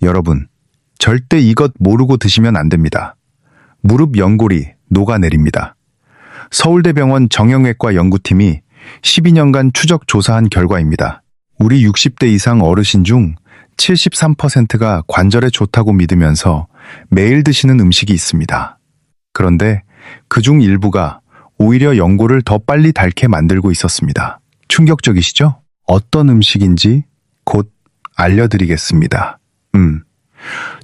여러분, 절대 이것 모르고 드시면 안 됩니다. 무릎 연골이 녹아내립니다. 서울대병원 정형외과 연구팀이 12년간 추적 조사한 결과입니다. 우리 60대 이상 어르신 중 73%가 관절에 좋다고 믿으면서 매일 드시는 음식이 있습니다. 그런데 그중 일부가 오히려 연골을 더 빨리 닳게 만들고 있었습니다. 충격적이시죠? 어떤 음식인지 곧 알려드리겠습니다.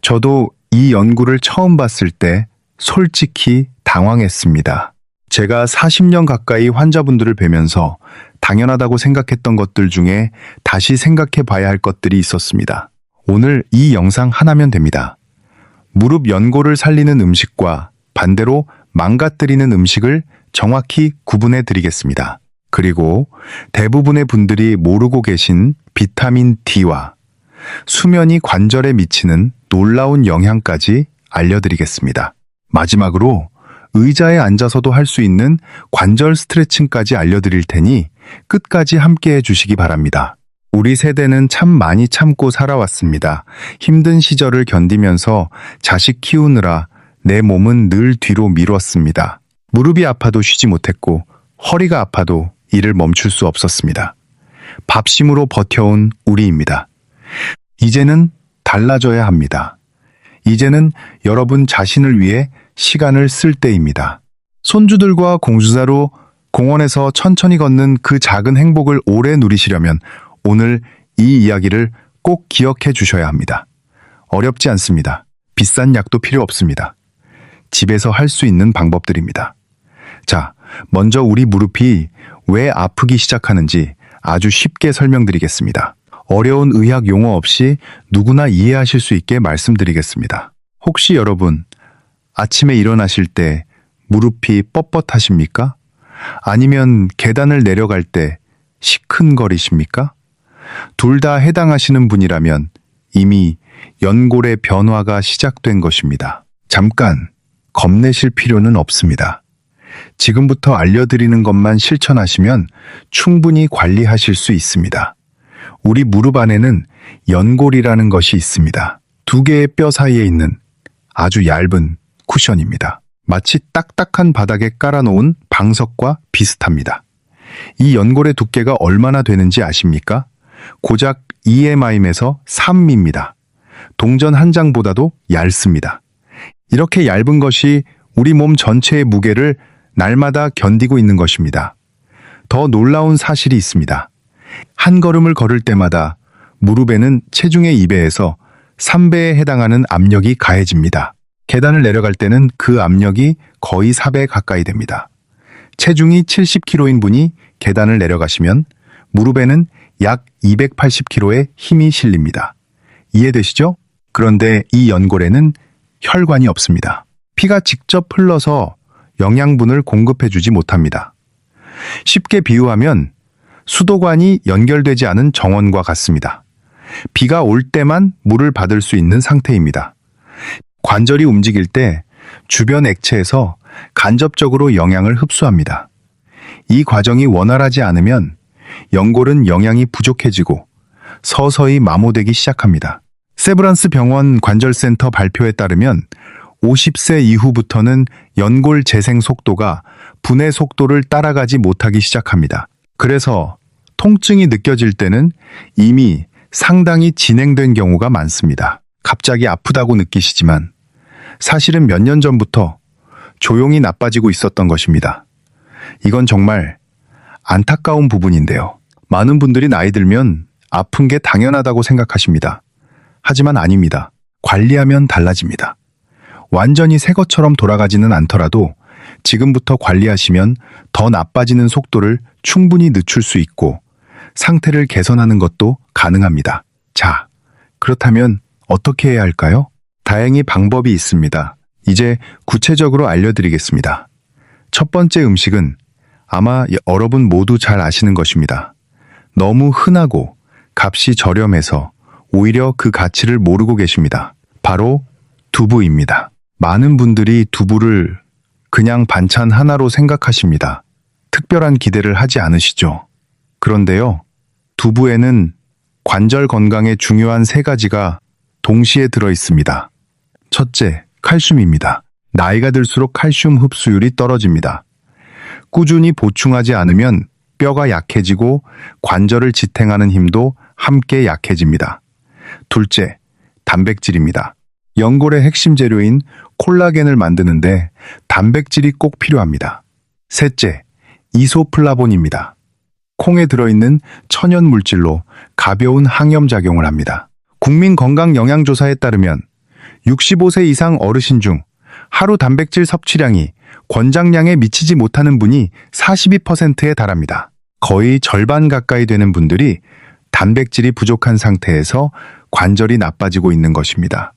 저도 이 연구를 처음 봤을 때 솔직히 당황했습니다. 제가 40년 가까이 환자분들을 뵈면서 당연하다고 생각했던 것들 중에 다시 생각해 봐야 할 것들이 있었습니다. 오늘 이 영상 하나면 됩니다. 무릎 연골을 살리는 음식과 반대로 망가뜨리는 음식을 정확히 구분해 드리겠습니다. 그리고 대부분의 분들이 모르고 계신 비타민 D와 수면이 관절에 미치는 놀라운 영향까지 알려드리겠습니다. 마지막으로 의자에 앉아서도 할 수 있는 관절 스트레칭까지 알려드릴 테니 끝까지 함께 해주시기 바랍니다. 우리 세대는 참 많이 참고 살아왔습니다. 힘든 시절을 견디면서 자식 키우느라 내 몸은 늘 뒤로 미뤘습니다. 무릎이 아파도 쉬지 못했고 허리가 아파도 일을 멈출 수 없었습니다. 밥심으로 버텨온 우리입니다. 이제는 달라져야 합니다. 이제는 여러분 자신을 위해 시간을 쓸 때입니다. 손주들과 공주사로 공원에서 천천히 걷는 그 작은 행복을 오래 누리시려면 오늘 이 이야기를 꼭 기억해 주셔야 합니다. 어렵지 않습니다. 비싼 약도 필요 없습니다. 집에서 할 수 있는 방법들입니다. 자, 먼저 우리 무릎이 왜 아프기 시작하는지 아주 쉽게 설명드리겠습니다. 어려운 의학 용어 없이 누구나 이해하실 수 있게 말씀드리겠습니다. 혹시 여러분, 아침에 일어나실 때 무릎이 뻣뻣하십니까? 아니면 계단을 내려갈 때 시큰거리십니까? 둘 다 해당하시는 분이라면 이미 연골의 변화가 시작된 것입니다. 잠깐 겁내실 필요는 없습니다. 지금부터 알려드리는 것만 실천하시면 충분히 관리하실 수 있습니다. 우리 무릎 안에는 연골이라는 것이 있습니다. 두 개의 뼈 사이에 있는 아주 얇은 쿠션입니다. 마치 딱딱한 바닥에 깔아놓은 방석과 비슷합니다. 이 연골의 두께가 얼마나 되는지 아십니까? 고작 2mm에서 3mm입니다. 동전 한 장보다도 얇습니다. 이렇게 얇은 것이 우리 몸 전체의 무게를 날마다 견디고 있는 것입니다. 더 놀라운 사실이 있습니다. 한 걸음을 걸을 때마다 무릎에는 체중의 2배에서 3배에 해당하는 압력이 가해집니다. 계단을 내려갈 때는 그 압력이 거의 4배 가까이 됩니다. 체중이 70kg인 분이 계단을 내려가시면 무릎에는 약 280kg의 힘이 실립니다. 이해되시죠? 그런데 이 연골에는 혈관이 없습니다. 피가 직접 흘러서 영양분을 공급해주지 못합니다. 쉽게 비유하면 수도관이 연결되지 않은 정원과 같습니다. 비가 올 때만 물을 받을 수 있는 상태입니다. 관절이 움직일 때 주변 액체에서 간접적으로 영양을 흡수합니다. 이 과정이 원활하지 않으면 연골은 영양이 부족해지고 서서히 마모되기 시작합니다. 세브란스 병원 관절센터 발표에 따르면 50세 이후부터는 연골 재생 속도가 분해 속도를 따라가지 못하기 시작합니다. 그래서 통증이 느껴질 때는 이미 상당히 진행된 경우가 많습니다. 갑자기 아프다고 느끼시지만 사실은 몇 년 전부터 조용히 나빠지고 있었던 것입니다. 이건 정말 안타까운 부분인데요. 많은 분들이 나이 들면 아픈 게 당연하다고 생각하십니다. 하지만 아닙니다. 관리하면 달라집니다. 완전히 새 것처럼 돌아가지는 않더라도 지금부터 관리하시면 더 나빠지는 속도를 충분히 늦출 수 있고 상태를 개선하는 것도 가능합니다. 자, 그렇다면 어떻게 해야 할까요? 다행히 방법이 있습니다. 이제 구체적으로 알려드리겠습니다. 첫 번째 음식은 아마 여러분 모두 잘 아시는 것입니다. 너무 흔하고 값이 저렴해서 오히려 그 가치를 모르고 계십니다. 바로 두부입니다. 많은 분들이 두부를 그냥 반찬 하나로 생각하십니다. 특별한 기대를 하지 않으시죠? 그런데요, 두부에는 관절 건강에 중요한 세 가지가 동시에 들어 있습니다. 첫째, 칼슘입니다. 나이가 들수록 칼슘 흡수율이 떨어집니다. 꾸준히 보충하지 않으면 뼈가 약해지고 관절을 지탱하는 힘도 함께 약해집니다. 둘째, 단백질입니다. 연골의 핵심 재료인 콜라겐을 만드는데 단백질이 꼭 필요합니다. 셋째, 이소플라본입니다. 콩에 들어있는 천연 물질로 가벼운 항염작용을 합니다. 국민건강영양조사에 따르면 65세 이상 어르신 중 하루 단백질 섭취량이 권장량에 미치지 못하는 분이 42%에 달합니다. 거의 절반 가까이 되는 분들이 단백질이 부족한 상태에서 관절이 나빠지고 있는 것입니다.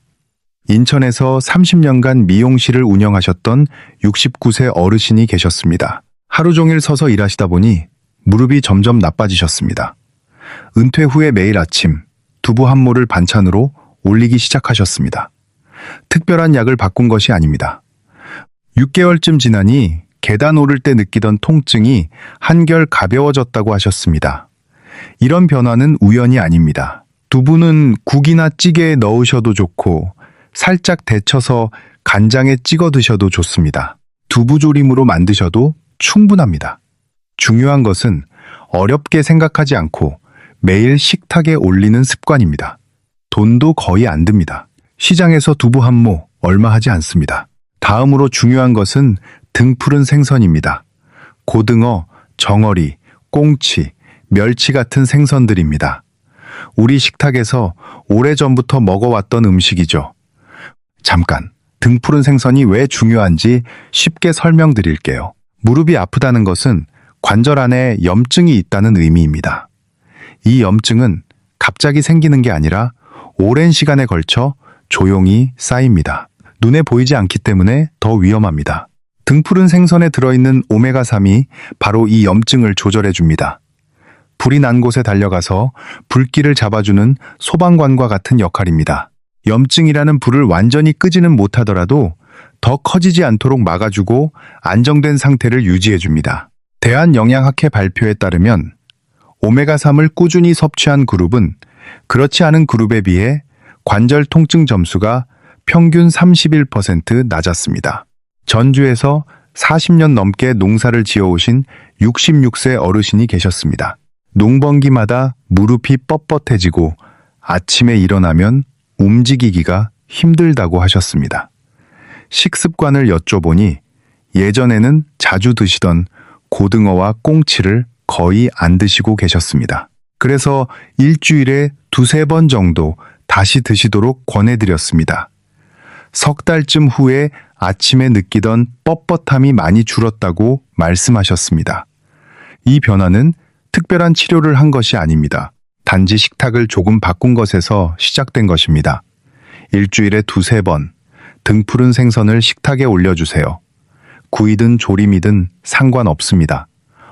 인천에서 30년간 미용실을 운영하셨던 69세 어르신이 계셨습니다. 하루 종일 서서 일하시다 보니 무릎이 점점 나빠지셨습니다. 은퇴 후에 매일 아침 두부 한 모를 반찬으로 올리기 시작하셨습니다. 특별한 약을 바꾼 것이 아닙니다. 6개월쯤 지나니 계단 오를 때 느끼던 통증이 한결 가벼워졌다고 하셨습니다. 이런 변화는 우연이 아닙니다. 두부는 국이나 찌개에 넣으셔도 좋고 살짝 데쳐서 간장에 찍어 드셔도 좋습니다. 두부조림으로 만드셔도 충분합니다. 중요한 것은 어렵게 생각하지 않고 매일 식탁에 올리는 습관입니다. 돈도 거의 안 듭니다. 시장에서 두부 한 모 얼마 하지 않습니다. 다음으로 중요한 것은 등푸른 생선입니다. 고등어, 정어리, 꽁치, 멸치 같은 생선들입니다. 우리 식탁에서 오래전부터 먹어왔던 음식이죠. 잠깐, 등푸른 생선이 왜 중요한지 쉽게 설명드릴게요. 무릎이 아프다는 것은 관절 안에 염증이 있다는 의미입니다. 이 염증은 갑자기 생기는 게 아니라 오랜 시간에 걸쳐 조용히 쌓입니다. 눈에 보이지 않기 때문에 더 위험합니다. 등푸른 생선에 들어있는 오메가3이 바로 이 염증을 조절해줍니다. 불이 난 곳에 달려가서 불길을 잡아주는 소방관과 같은 역할입니다. 염증이라는 불을 완전히 끄지는 못하더라도 더 커지지 않도록 막아주고 안정된 상태를 유지해줍니다. 대한영양학회 발표에 따르면 오메가3을 꾸준히 섭취한 그룹은 그렇지 않은 그룹에 비해 관절 통증 점수가 평균 31% 낮았습니다. 전주에서 40년 넘게 농사를 지어오신 66세 어르신이 계셨습니다. 농번기마다 무릎이 뻣뻣해지고 아침에 일어나면 움직이기가 힘들다고 하셨습니다. 식습관을 여쭤보니 예전에는 자주 드시던 고등어와 꽁치를 거의 안 드시고 계셨습니다. 그래서 일주일에 2-3번 정도 다시 드시도록 권해드렸습니다. 석 달쯤 후에 아침에 느끼던 뻣뻣함이 많이 줄었다고 말씀하셨습니다. 이 변화는 특별한 치료를 한 것이 아닙니다. 단지 식탁을 조금 바꾼 것에서 시작된 것입니다. 일주일에 2-3번 등푸른 생선을 식탁에 올려주세요. 구이든 조림이든 상관없습니다.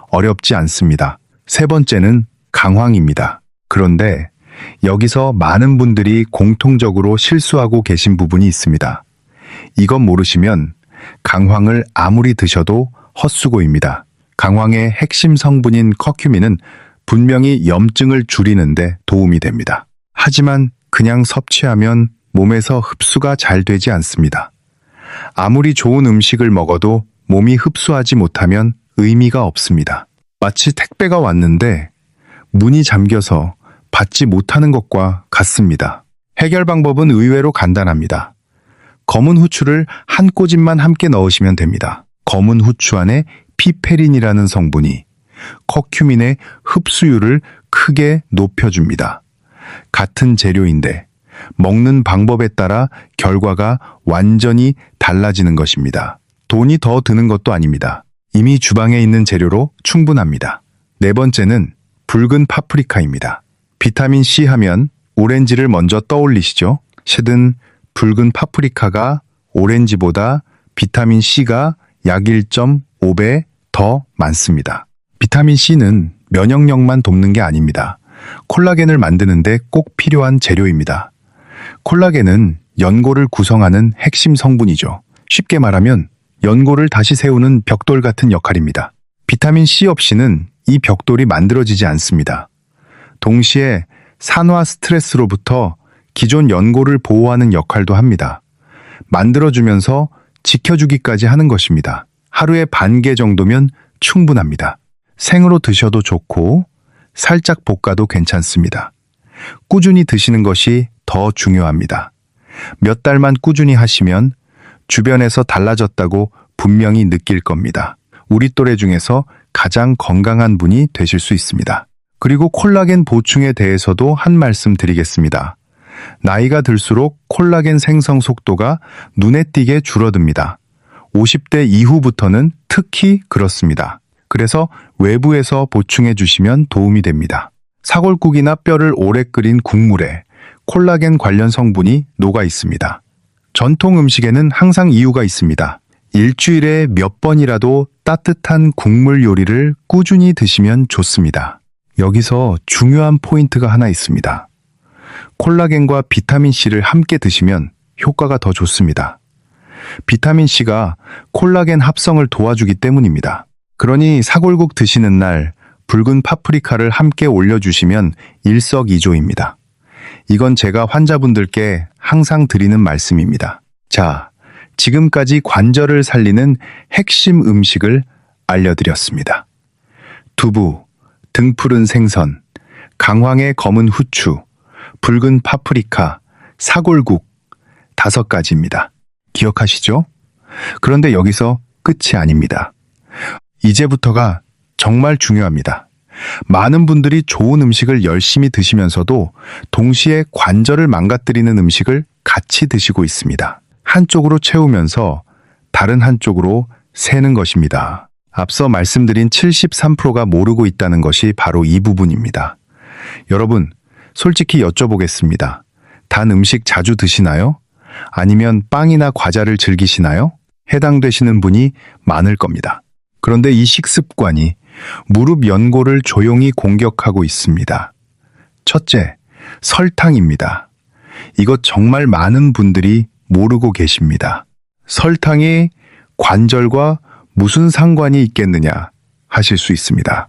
어렵지 않습니다. 세 번째는 강황입니다. 그런데 여기서 많은 분들이 공통적으로 실수하고 계신 부분이 있습니다. 이것 모르시면 강황을 아무리 드셔도 헛수고입니다. 강황의 핵심 성분인 커큐민은 분명히 염증을 줄이는데 도움이 됩니다. 하지만 그냥 섭취하면 몸에서 흡수가 잘 되지 않습니다. 아무리 좋은 음식을 먹어도 몸이 흡수하지 못하면 의미가 없습니다. 마치 택배가 왔는데 문이 잠겨서 받지 못하는 것과 같습니다. 해결 방법은 의외로 간단합니다. 검은 후추를 한 꼬집만 함께 넣으시면 됩니다. 검은 후추 안에 피페린이라는 성분이 커큐민의 흡수율을 크게 높여줍니다. 같은 재료인데 먹는 방법에 따라 결과가 완전히 달라지는 것입니다. 돈이 더 드는 것도 아닙니다. 이미 주방에 있는 재료로 충분합니다. 네 번째는 붉은 파프리카입니다. 비타민C 하면 오렌지를 먼저 떠올리시죠? 실은 붉은 파프리카가 오렌지보다 비타민C가 약 1.5배 더 많습니다. 비타민C는 면역력만 돕는 게 아닙니다. 콜라겐을 만드는데 꼭 필요한 재료입니다. 콜라겐은 연골을 구성하는 핵심 성분이죠. 쉽게 말하면 연골을 다시 세우는 벽돌 같은 역할입니다. 비타민C 없이는 이 벽돌이 만들어지지 않습니다. 동시에 산화 스트레스로부터 기존 연골을 보호하는 역할도 합니다. 만들어주면서 지켜주기까지 하는 것입니다. 하루에 반 개 정도면 충분합니다. 생으로 드셔도 좋고 살짝 볶아도 괜찮습니다. 꾸준히 드시는 것이 더 중요합니다. 몇 달만 꾸준히 하시면 주변에서 달라졌다고 분명히 느낄 겁니다. 우리 또래 중에서 가장 건강한 분이 되실 수 있습니다. 그리고 콜라겐 보충에 대해서도 한 말씀 드리겠습니다. 나이가 들수록 콜라겐 생성 속도가 눈에 띄게 줄어듭니다. 50대 이후부터는 특히 그렇습니다. 그래서 외부에서 보충해 주시면 도움이 됩니다. 사골국이나 뼈를 오래 끓인 국물에 콜라겐 관련 성분이 녹아 있습니다. 전통 음식에는 항상 이유가 있습니다. 일주일에 몇 번이라도 따뜻한 국물 요리를 꾸준히 드시면 좋습니다. 여기서 중요한 포인트가 하나 있습니다. 콜라겐과 비타민C를 함께 드시면 효과가 더 좋습니다. 비타민C가 콜라겐 합성을 도와주기 때문입니다. 그러니 사골국 드시는 날 붉은 파프리카를 함께 올려주시면 일석이조입니다. 이건 제가 환자분들께 항상 드리는 말씀입니다. 자, 지금까지 관절을 살리는 핵심 음식을 알려드렸습니다. 두부, 등푸른 생선, 강황의 검은 후추, 붉은 파프리카, 사골국 5가지입니다. 기억하시죠? 그런데 여기서 끝이 아닙니다. 이제부터가 정말 중요합니다. 많은 분들이 좋은 음식을 열심히 드시면서도 동시에 관절을 망가뜨리는 음식을 같이 드시고 있습니다. 한쪽으로 채우면서 다른 한쪽으로 새는 것입니다. 앞서 말씀드린 73%가 모르고 있다는 것이 바로 이 부분입니다. 여러분, 솔직히 여쭤보겠습니다. 단 음식 자주 드시나요? 아니면 빵이나 과자를 즐기시나요? 해당되시는 분이 많을 겁니다. 그런데 이 식습관이 무릎 연골을 조용히 공격하고 있습니다. 첫째, 설탕입니다. 이것 정말 많은 분들이 모르고 계십니다. 설탕이 관절과 무슨 상관이 있겠느냐 하실 수 있습니다.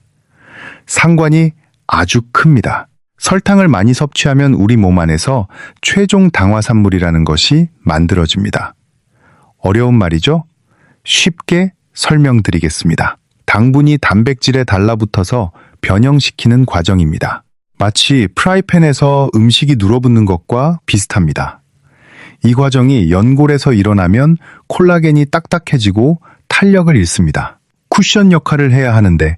상관이 아주 큽니다. 설탕을 많이 섭취하면 우리 몸 안에서 최종 당화산물이라는 것이 만들어집니다. 어려운 말이죠? 쉽게 설명드리겠습니다. 당분이 단백질에 달라붙어서 변형시키는 과정입니다. 마치 프라이팬에서 음식이 눌어붙는 것과 비슷합니다. 이 과정이 연골에서 일어나면 콜라겐이 딱딱해지고 탄력을 잃습니다. 쿠션 역할을 해야 하는데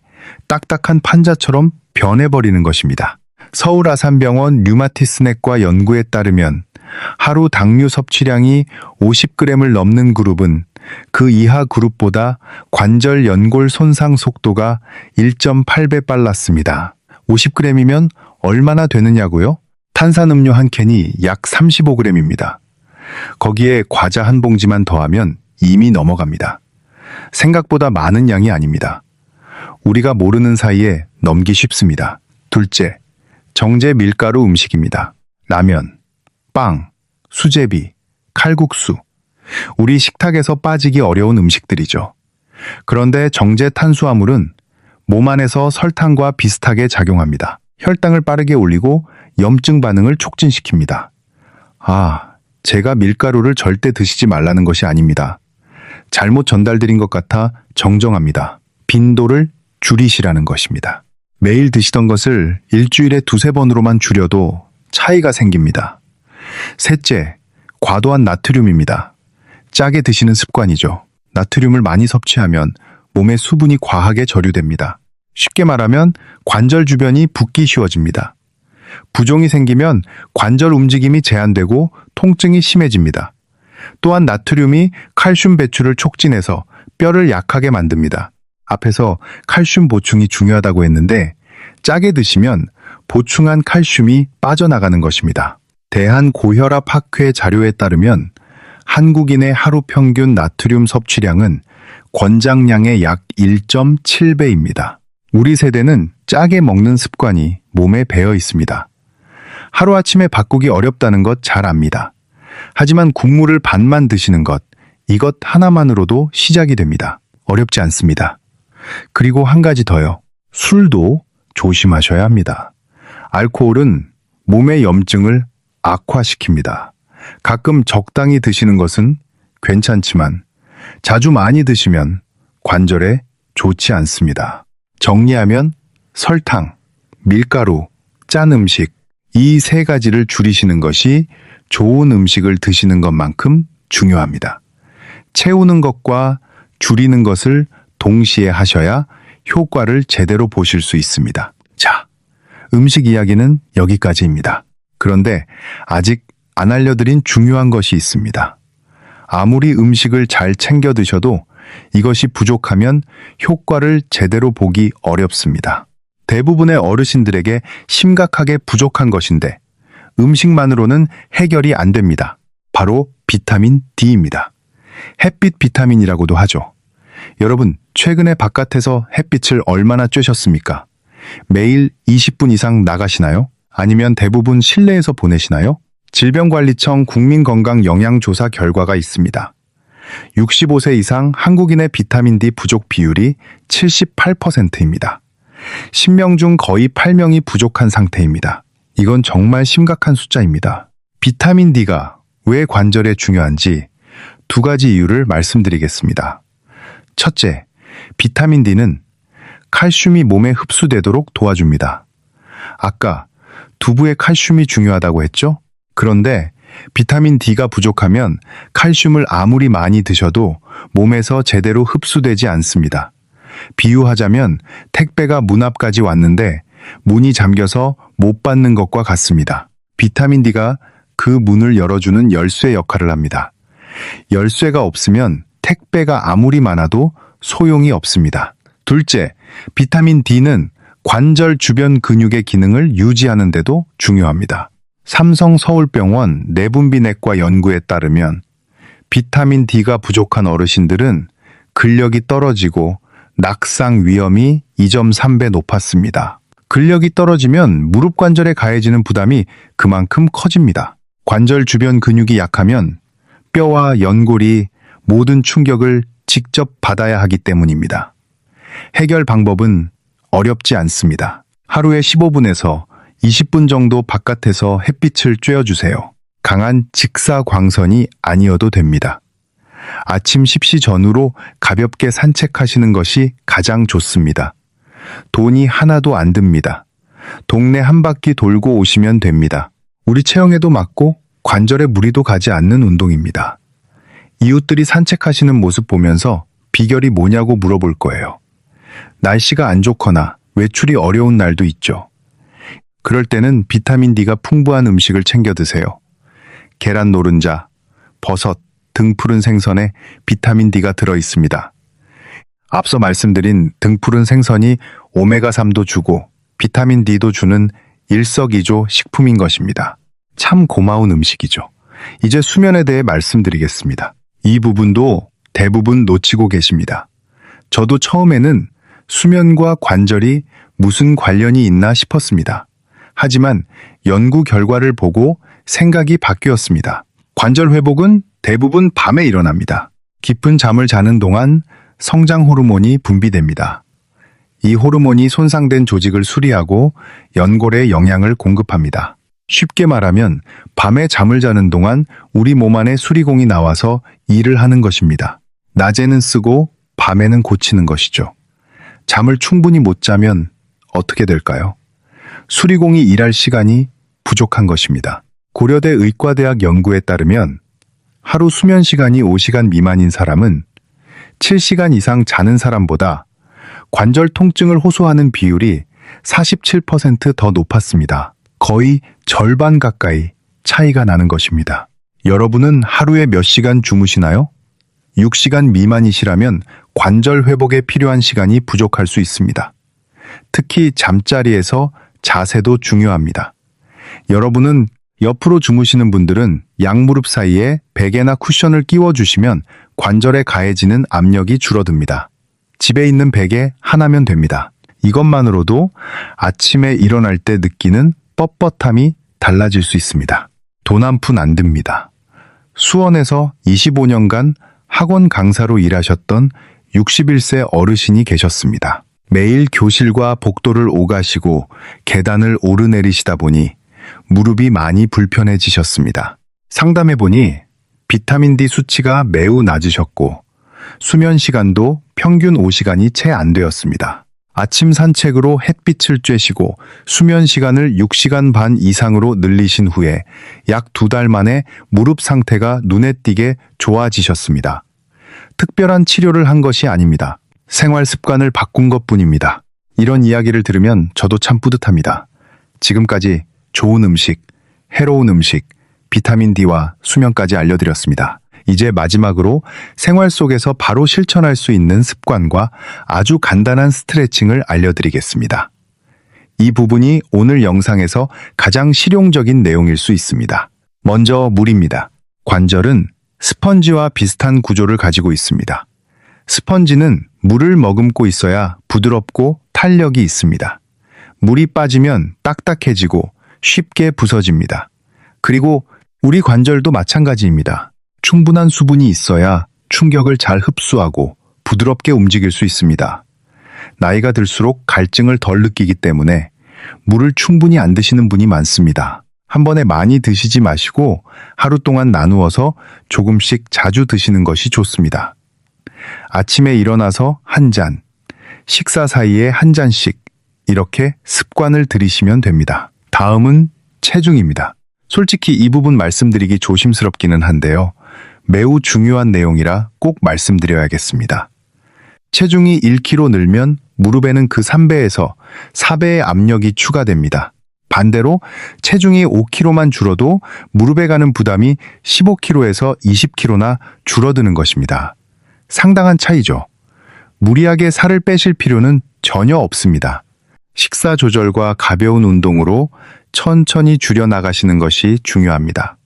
딱딱한 판자처럼 변해버리는 것입니다. 서울 아산병원 류마티스내과 연구에 따르면 하루 당류 섭취량이 50g을 넘는 그룹은 그 이하 그룹보다 관절 연골 손상 속도가 1.8배 빨랐습니다. 50g이면 얼마나 되느냐고요? 탄산음료 한 캔이 약 35g입니다. 거기에 과자 한 봉지만 더하면 이미 넘어갑니다. 생각보다 많은 양이 아닙니다. 우리가 모르는 사이에 넘기 쉽습니다. 둘째, 정제 밀가루 음식입니다. 라면, 빵, 수제비, 칼국수. 우리 식탁에서 빠지기 어려운 음식들이죠. 그런데 정제 탄수화물은 몸 안에서 설탕과 비슷하게 작용합니다. 혈당을 빠르게 올리고 염증 반응을 촉진시킵니다. 제가 밀가루를 절대 드시지 말라는 것이 아닙니다. 잘못 전달드린 것 같아 정정합니다. 빈도를 줄이시라는 것입니다. 매일 드시던 것을 일주일에 2-3번으로만 줄여도 차이가 생깁니다. 셋째, 과도한 나트륨입니다. 짜게 드시는 습관이죠. 나트륨을 많이 섭취하면 몸에 수분이 과하게 저류됩니다. 쉽게 말하면 관절 주변이 붓기 쉬워집니다. 부종이 생기면 관절 움직임이 제한되고 통증이 심해집니다. 또한 나트륨이 칼슘 배출을 촉진해서 뼈를 약하게 만듭니다. 앞에서 칼슘 보충이 중요하다고 했는데 짜게 드시면 보충한 칼슘이 빠져나가는 것입니다. 대한고혈압학회 자료에 따르면 한국인의 하루 평균 나트륨 섭취량은 권장량의 약 1.7배입니다. 우리 세대는 짜게 먹는 습관이 몸에 배어 있습니다. 하루아침에 바꾸기 어렵다는 것 잘 압니다. 하지만 국물을 반만 드시는 것, 이것 하나만으로도 시작이 됩니다. 어렵지 않습니다. 그리고 한 가지 더요. 술도 조심하셔야 합니다. 알코올은 몸의 염증을 악화시킵니다. 가끔 적당히 드시는 것은 괜찮지만 자주 많이 드시면 관절에 좋지 않습니다. 정리하면 설탕, 밀가루, 짠 음식, 이 세 가지를 줄이시는 것이 좋은 음식을 드시는 것만큼 중요합니다. 채우는 것과 줄이는 것을 동시에 하셔야 효과를 제대로 보실 수 있습니다. 자, 음식 이야기는 여기까지입니다. 그런데 아직 안 알려드린 중요한 것이 있습니다. 아무리 음식을 잘 챙겨 드셔도 이것이 부족하면 효과를 제대로 보기 어렵습니다. 대부분의 어르신들에게 심각하게 부족한 것인데 음식만으로는 해결이 안 됩니다. 바로 비타민 D입니다. 햇빛 비타민이라고도 하죠. 여러분, 최근에 바깥에서 햇빛을 얼마나 쬐셨습니까? 매일 20분 이상 나가시나요? 아니면 대부분 실내에서 보내시나요? 질병관리청 국민건강영양조사 결과가 있습니다. 65세 이상 한국인의 비타민 D 부족 비율이 78%입니다. 10명 중 거의 8명이 부족한 상태입니다. 이건 정말 심각한 숫자입니다. 비타민 D가 왜 관절에 중요한지 두 가지 이유를 말씀드리겠습니다. 첫째, 비타민 D는 칼슘이 몸에 흡수되도록 도와줍니다. 아까 두부에 칼슘이 중요하다고 했죠? 그런데 비타민 D가 부족하면 칼슘을 아무리 많이 드셔도 몸에서 제대로 흡수되지 않습니다. 비유하자면 택배가 문 앞까지 왔는데 문이 잠겨서 못 받는 것과 같습니다. 비타민 D가 그 문을 열어주는 열쇠 역할을 합니다. 열쇠가 없으면 택배가 아무리 많아도 소용이 없습니다. 둘째, 비타민 D는 관절 주변 근육의 기능을 유지하는 데도 중요합니다. 삼성 서울병원 내분비내과 연구에 따르면 비타민 D가 부족한 어르신들은 근력이 떨어지고 낙상 위험이 2.3배 높았습니다. 근력이 떨어지면 무릎 관절에 가해지는 부담이 그만큼 커집니다. 관절 주변 근육이 약하면 뼈와 연골이 모든 충격을 직접 받아야 하기 때문입니다. 해결 방법은 어렵지 않습니다. 하루에 15분에서 20분 정도 바깥에서 햇빛을 쬐어주세요. 강한 직사광선이 아니어도 됩니다. 아침 식시 전후로 가볍게 산책하시는 것이 가장 좋습니다. 돈이 하나도 안 듭니다. 동네 한 바퀴 돌고 오시면 됩니다. 우리 체형에도 맞고 관절에 무리도 가지 않는 운동입니다. 이웃들이 산책하시는 모습 보면서 비결이 뭐냐고 물어볼 거예요. 날씨가 안 좋거나 외출이 어려운 날도 있죠. 그럴 때는 비타민 D가 풍부한 음식을 챙겨 드세요. 계란 노른자, 버섯, 등푸른 생선에 비타민 D가 들어 있습니다. 앞서 말씀드린 등푸른 생선이 오메가3도 주고 비타민 D도 주는 일석이조 식품인 것입니다. 참 고마운 음식이죠. 이제 수면에 대해 말씀드리겠습니다. 이 부분도 대부분 놓치고 계십니다. 저도 처음에는 수면과 관절이 무슨 관련이 있나 싶었습니다. 하지만 연구 결과를 보고 생각이 바뀌었습니다. 관절 회복은 대부분 밤에 일어납니다. 깊은 잠을 자는 동안 성장 호르몬이 분비됩니다. 이 호르몬이 손상된 조직을 수리하고 연골에 영양을 공급합니다. 쉽게 말하면 밤에 잠을 자는 동안 우리 몸 안에 수리공이 나와서 일을 하는 것입니다. 낮에는 쓰고 밤에는 고치는 것이죠. 잠을 충분히 못 자면 어떻게 될까요? 수리공이 일할 시간이 부족한 것입니다. 고려대 의과대학 연구에 따르면 하루 수면 시간이 5시간 미만인 사람은 7시간 이상 자는 사람보다 관절 통증을 호소하는 비율이 47% 더 높았습니다. 거의 절반 가까이 차이가 나는 것입니다. 여러분은 하루에 몇 시간 주무시나요? 6시간 미만이시라면 관절 회복에 필요한 시간이 부족할 수 있습니다. 특히 잠자리에서 자세도 중요합니다. 여러분은 옆으로 주무시는 분들은 양무릎 사이에 베개나 쿠션을 끼워주시면 관절에 가해지는 압력이 줄어듭니다. 집에 있는 베개 하나면 됩니다. 이것만으로도 아침에 일어날 때 느끼는 뻣뻣함이 달라질 수 있습니다. 돈 한 푼 안 듭니다. 수원에서 25년간 학원 강사로 일하셨던 61세 어르신이 계셨습니다. 매일 교실과 복도를 오가시고 계단을 오르내리시다 보니 무릎이 많이 불편해지셨습니다. 상담해보니 비타민 D 수치가 매우 낮으셨고 수면 시간도 평균 5시간이 채 안 되었습니다. 아침 산책으로 햇빛을 쬐시고 수면 시간을 6시간 반 이상으로 늘리신 후에 약 2달 만에 무릎 상태가 눈에 띄게 좋아지셨습니다. 특별한 치료를 한 것이 아닙니다. 생활 습관을 바꾼 것뿐입니다. 이런 이야기를 들으면 저도 참 뿌듯합니다. 지금까지 좋은 음식, 해로운 음식, 비타민 D와 수면까지 알려드렸습니다. 이제 마지막으로 생활 속에서 바로 실천할 수 있는 습관과 아주 간단한 스트레칭을 알려드리겠습니다. 이 부분이 오늘 영상에서 가장 실용적인 내용일 수 있습니다. 먼저 물입니다. 관절은 스펀지와 비슷한 구조를 가지고 있습니다. 스펀지는 물을 머금고 있어야 부드럽고 탄력이 있습니다. 물이 빠지면 딱딱해지고 쉽게 부서집니다. 그리고 우리 관절도 마찬가지입니다. 충분한 수분이 있어야 충격을 잘 흡수하고 부드럽게 움직일 수 있습니다. 나이가 들수록 갈증을 덜 느끼기 때문에 물을 충분히 안 드시는 분이 많습니다. 한 번에 많이 드시지 마시고 하루 동안 나누어서 조금씩 자주 드시는 것이 좋습니다. 아침에 일어나서 한 잔, 식사 사이에 한 잔씩 이렇게 습관을 들이시면 됩니다. 다음은 체중입니다. 솔직히 이 부분 말씀드리기 조심스럽기는 한데요. 매우 중요한 내용이라 꼭 말씀드려야겠습니다. 체중이 1kg 늘면 무릎에는 그 3배에서 4배의 압력이 추가됩니다. 반대로 체중이 5kg만 줄어도 무릎에 가는 부담이 15kg에서 20kg나 줄어드는 것입니다. 상당한 차이죠. 무리하게 살을 빼실 필요는 전혀 없습니다. 식사 조절과 가벼운 운동으로 천천히 줄여나가시는 것이 중요합니다.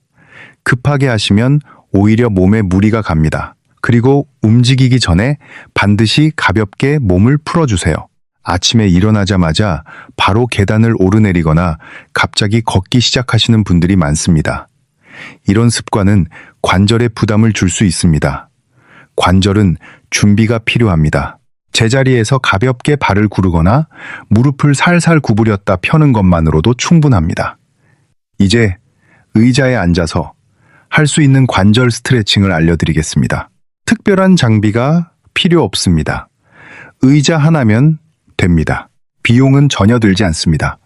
급하게 하시면 오히려 몸에 무리가 갑니다. 그리고 움직이기 전에 반드시 가볍게 몸을 풀어주세요. 아침에 일어나자마자 바로 계단을 오르내리거나 갑자기 걷기 시작하시는 분들이 많습니다. 이런 습관은 관절에 부담을 줄 수 있습니다. 관절은 준비가 필요합니다. 제자리에서 가볍게 발을 구르거나 무릎을 살살 구부렸다 펴는 것만으로도 충분합니다. 이제 의자에 앉아서 할 수 있는 관절 스트레칭을 알려드리겠습니다. 특별한 장비가 필요 없습니다. 의자 하나면 됩니다. 비용은 전혀 들지 않습니다.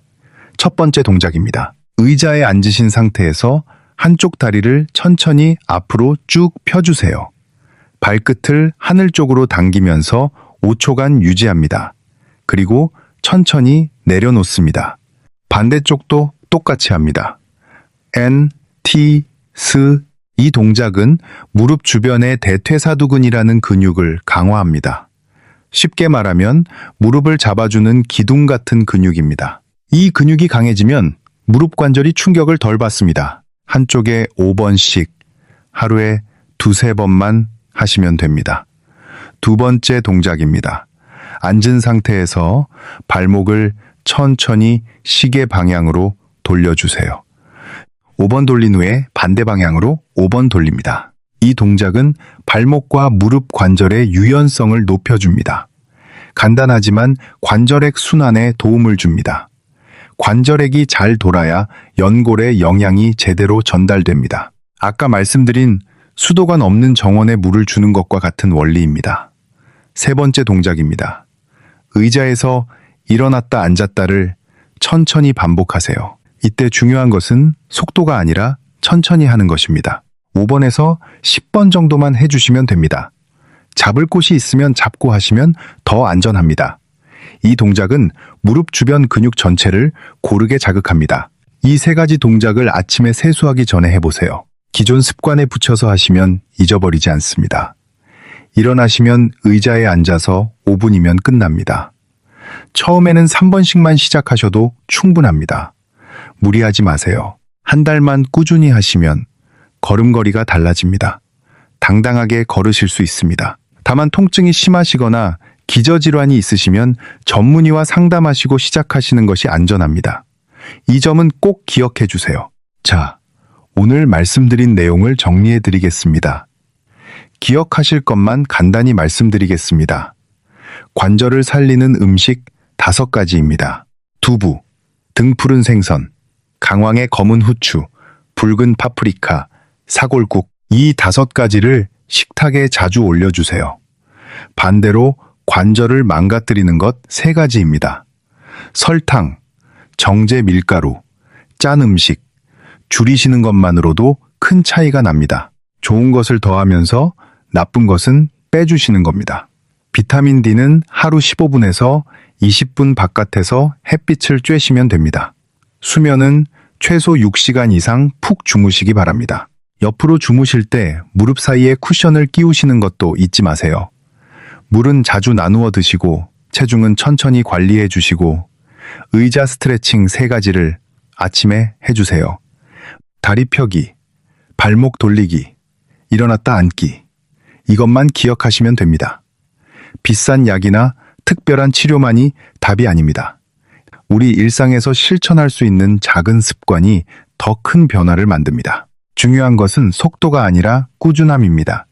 첫 번째 동작입니다. 의자에 앉으신 상태에서 한쪽 다리를 천천히 앞으로 쭉 펴주세요. 발끝을 하늘 쪽으로 당기면서 5초간 유지합니다. 그리고 천천히 내려놓습니다. 반대쪽도 똑같이 합니다. N, T, S. 이 동작은 무릎 주변의 대퇴사두근이라는 근육을 강화합니다. 쉽게 말하면 무릎을 잡아주는 기둥 같은 근육입니다. 이 근육이 강해지면 무릎 관절이 충격을 덜 받습니다. 한쪽에 5번씩 하루에 2~3번만 하시면 됩니다. 두 번째 동작입니다. 앉은 상태에서 발목을 천천히 시계 방향으로 돌려주세요. 5번 돌린 후에 반대 방향으로 5번 돌립니다. 이 동작은 발목과 무릎 관절의 유연성을 높여줍니다. 간단하지만 관절액 순환에 도움을 줍니다. 관절액이 잘 돌아야 연골에 영양이 제대로 전달됩니다. 아까 말씀드린 수도관 없는 정원에 물을 주는 것과 같은 원리입니다. 세 번째 동작입니다. 의자에서 일어났다 앉았다를 천천히 반복하세요. 이때 중요한 것은 속도가 아니라 천천히 하는 것입니다. 5번에서 10번 정도만 해주시면 됩니다. 잡을 곳이 있으면 잡고 하시면 더 안전합니다. 이 동작은 무릎 주변 근육 전체를 고르게 자극합니다. 이 세 가지 동작을 아침에 세수하기 전에 해보세요. 기존 습관에 붙여서 하시면 잊어버리지 않습니다. 일어나시면 의자에 앉아서 5분이면 끝납니다. 처음에는 3번씩만 시작하셔도 충분합니다. 무리하지 마세요. 한 달만 꾸준히 하시면 걸음걸이가 달라집니다. 당당하게 걸으실 수 있습니다. 다만 통증이 심하시거나 기저질환이 있으시면 전문의와 상담하시고 시작하시는 것이 안전합니다. 이 점은 꼭 기억해 주세요. 자, 오늘 말씀드린 내용을 정리해 드리겠습니다. 기억하실 것만 간단히 말씀드리겠습니다. 관절을 살리는 음식 5가지입니다. 두부, 등푸른 생선, 강황의 검은 후추, 붉은 파프리카, 사골국 이 5가지를 식탁에 자주 올려주세요. 반대로 관절을 망가뜨리는 것 3가지입니다. 설탕, 정제 밀가루, 짠 음식, 줄이시는 것만으로도 큰 차이가 납니다. 좋은 것을 더하면서 나쁜 것은 빼주시는 겁니다. 비타민 D는 하루 15분에서 20분 바깥에서 햇빛을 쬐시면 됩니다. 수면은 최소 6시간 이상 푹 주무시기 바랍니다. 옆으로 주무실 때 무릎 사이에 쿠션을 끼우시는 것도 잊지 마세요. 물은 자주 나누어 드시고 체중은 천천히 관리해 주시고 의자 스트레칭 3가지를 아침에 해주세요. 다리 펴기, 발목 돌리기, 일어났다 앉기 이것만 기억하시면 됩니다. 비싼 약이나 특별한 치료만이 답이 아닙니다. 우리 일상에서 실천할 수 있는 작은 습관이 더 큰 변화를 만듭니다. 중요한 것은 속도가 아니라 꾸준함입니다.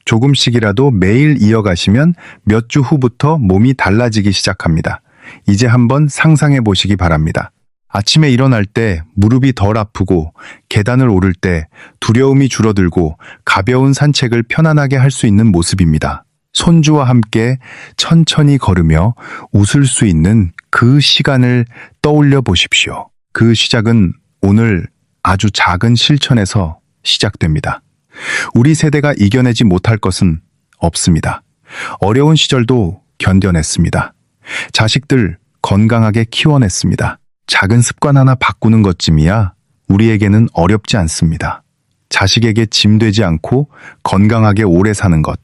조금씩이라도 매일 이어가시면 몇 주 후부터 몸이 달라지기 시작합니다. 이제 한번 상상해 보시기 바랍니다. 아침에 일어날 때 무릎이 덜 아프고 계단을 오를 때 두려움이 줄어들고 가벼운 산책을 편안하게 할 수 있는 모습입니다. 손주와 함께 천천히 걸으며 웃을 수 있는 그 시간을 떠올려 보십시오. 그 시작은 오늘 아주 작은 실천에서 시작됩니다. 우리 세대가 이겨내지 못할 것은 없습니다. 어려운 시절도 견뎌냈습니다. 자식들 건강하게 키워냈습니다. 작은 습관 하나 바꾸는 것쯤이야 우리에게는 어렵지 않습니다. 자식에게 짐 되지 않고 건강하게 오래 사는 것.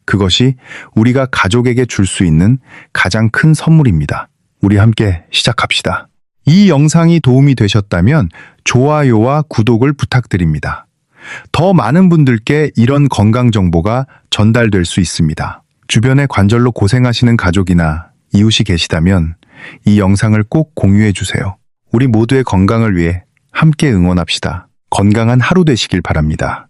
그것이 우리가 가족에게 줄 수 있는 가장 큰 선물입니다. 우리 함께 시작합시다. 이 영상이 도움이 되셨다면 좋아요와 구독을 부탁드립니다. 더 많은 분들께 이런 건강 정보가 전달될 수 있습니다. 주변에 관절로 고생하시는 가족이나 이웃이 계시다면 이 영상을 꼭 공유해 주세요. 우리 모두의 건강을 위해 함께 응원합시다. 건강한 하루 되시길 바랍니다.